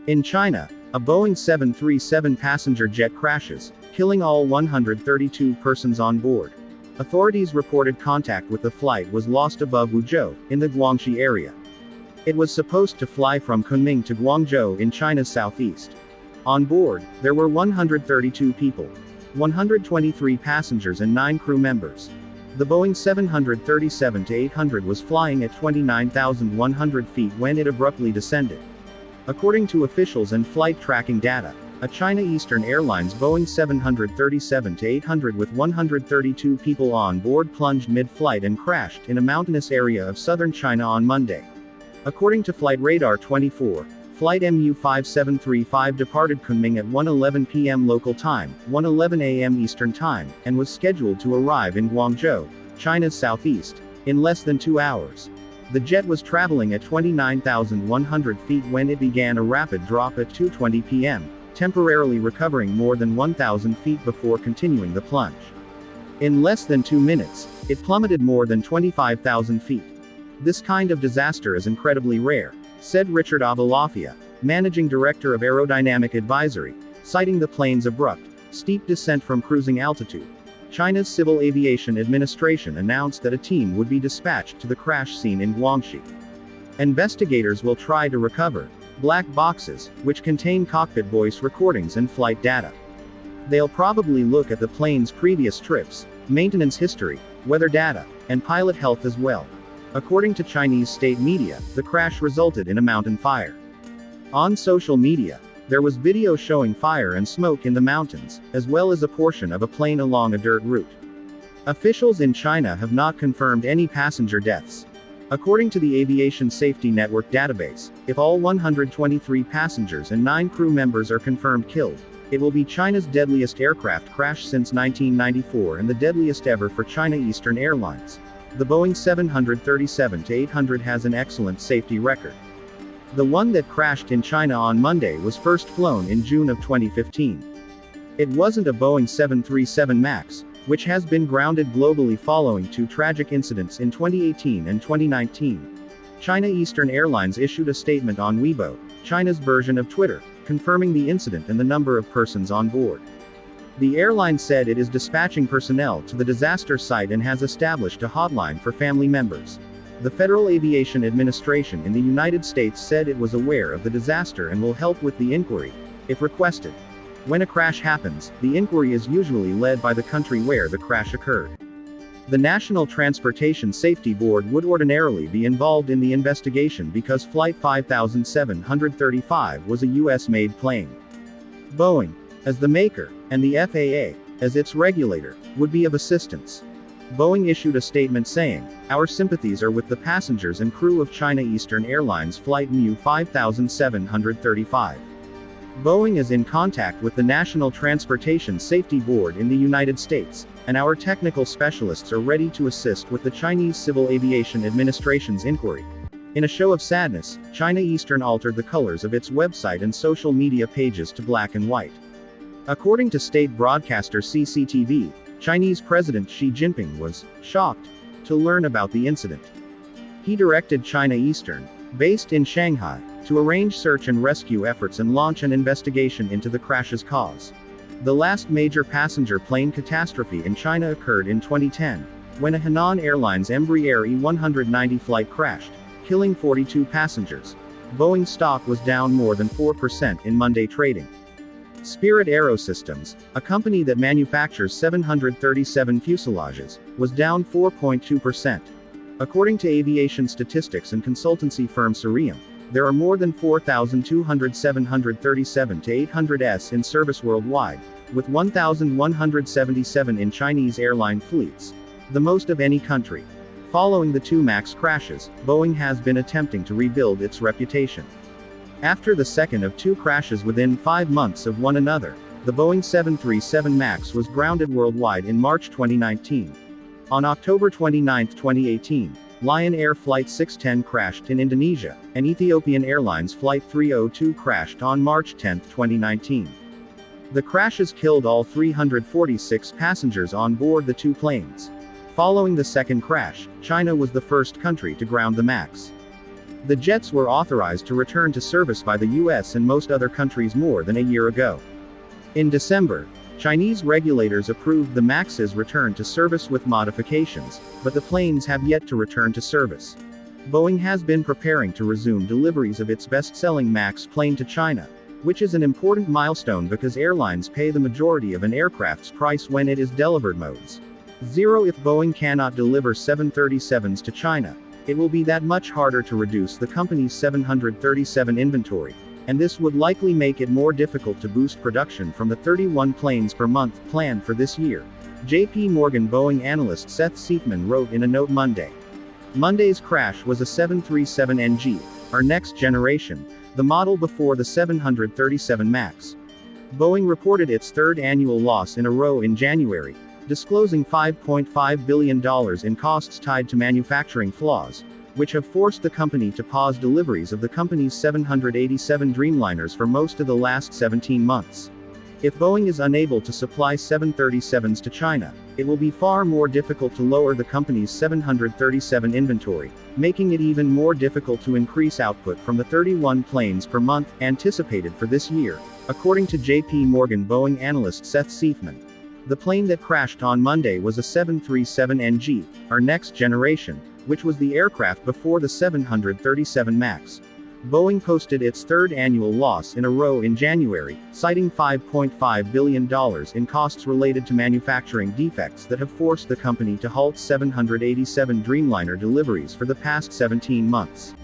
In China, a Boeing 737 passenger jet crashes, killing all 132 persons on board. Authorities reported contact with the flight was lost above Wuzhou, in the Guangxi area. It was supposed to fly from Kunming to Guangzhou in China's southeast. On board, there were 132 people, 123 passengers and 9 crew members. The Boeing 737-800 was flying at 29,100 feet when it abruptly descended. According to officials and flight tracking data, a China Eastern Airlines Boeing 737-800 with 132 people on board plunged mid-flight and crashed in a mountainous area of southern China on Monday. According to Flight Radar 24, Flight MU-5735 departed Kunming at 1:11 p.m. local time, 1:11 a.m. Eastern Time, and was scheduled to arrive in Guangzhou, China's southeast, in less than 2 hours. The jet was traveling at 29,100 feet when it began a rapid drop at 2:20 p.m., temporarily recovering more than 1,000 feet before continuing the plunge. In less than 2 minutes, it plummeted more than 25,000 feet. This kind of disaster is incredibly rare, said Richard Avalofia, managing director of Aerodynamic Advisory, citing the plane's abrupt, steep descent from cruising altitude. China's Civil Aviation Administration announced that a team would be dispatched to the crash scene in Guangxi. Investigators will try to recover black boxes, which contain cockpit voice recordings and flight data. They'll probably look at the plane's previous trips, maintenance history, weather data, and pilot health as well. According to Chinese state media, the crash resulted in a mountain fire. On social media, there was video showing fire and smoke in the mountains, as well as a portion of a plane along a dirt route. Officials in China have not confirmed any passenger deaths. According to the Aviation Safety Network database, if all 123 passengers and 9 crew members are confirmed killed, it will be China's deadliest aircraft crash since 1994 and the deadliest ever for China Eastern Airlines. The Boeing 737-800 has an excellent safety record. The one that crashed in China on Monday was first flown in June of 2015. It wasn't a Boeing 737 MAX, which has been grounded globally following 2 tragic incidents in 2018 and 2019. China Eastern Airlines issued a statement on Weibo, China's version of Twitter, confirming the incident and the number of persons on board. The airline said it is dispatching personnel to the disaster site and has established a hotline for family members. The Federal Aviation Administration in the United States said it was aware of the disaster and will help with the inquiry, if requested. When a crash happens, the inquiry is usually led by the country where the crash occurred. The National Transportation Safety Board would ordinarily be involved in the investigation because Flight 5735 was a US-made plane. Boeing, as the maker, and the FAA, as its regulator, would be of assistance. Boeing issued a statement saying, "Our sympathies are with the passengers and crew of China Eastern Airlines Flight MU-5735. Boeing is in contact with the National Transportation Safety Board in the United States, and our technical specialists are ready to assist with the Chinese Civil Aviation Administration's inquiry." In a show of sadness, China Eastern altered the colors of its website and social media pages to black and white. According to state broadcaster CCTV, Chinese President Xi Jinping was shocked to learn about the incident. He directed China Eastern, based in Shanghai, to arrange search and rescue efforts and launch an investigation into the crash's cause. The last major passenger plane catastrophe in China occurred in 2010, when a Henan Airlines Embraer E190 flight crashed, killing 42 passengers. Boeing stock was down more than 4% in Monday trading. Spirit Aerosystems, a company that manufactures 737 fuselages, was down 4.2%. According to aviation statistics and consultancy firm Cerium, there are more than 4,200 737-800s in service worldwide, with 1,177 in Chinese airline fleets, the most of any country. Following the 2 MAX crashes, Boeing has been attempting to rebuild its reputation. After the second of 2 crashes within 5 months of one another, the Boeing 737 MAX was grounded worldwide in March 2019. On October 29, 2018, Lion Air Flight 610 crashed in Indonesia, and Ethiopian Airlines Flight 302 crashed on March 10, 2019. The crashes killed all 346 passengers on board the 2 planes. Following the second crash, China was the first country to ground the MAX. The jets were authorized to return to service by the US and most other countries more than a year ago. In December, Chinese regulators approved the MAX's return to service with modifications, but the planes have yet to return to service. Boeing has been preparing to resume deliveries of its best-selling MAX plane to China, which is an important milestone because airlines pay the majority of an aircraft's price when it is delivered modes. If Boeing cannot deliver 737s to China, it will be that much harder to reduce the company's 737 inventory, and this would likely make it more difficult to boost production from the 31 planes per month planned for this year, J.P. Morgan Boeing analyst Seth Seifman wrote in a note Monday. Monday's crash was a 737NG, our next generation, the model before the 737 MAX. Boeing reported its third annual loss in a row in January, disclosing $5.5 billion in costs tied to manufacturing flaws, which have forced the company to pause deliveries of the company's 787 Dreamliners for most of the last 17 months. If Boeing is unable to supply 737s to China, it will be far more difficult to lower the company's 737 inventory, making it even more difficult to increase output from the 31 planes per month anticipated for this year, according to J.P. Morgan Boeing analyst Seth Seifman. The plane that crashed on Monday was a 737NG, our next generation, which was the aircraft before the 737 MAX. Boeing posted its third annual loss in a row in January, citing $5.5 billion in costs related to manufacturing defects that have forced the company to halt 787 Dreamliner deliveries for the past 17 months.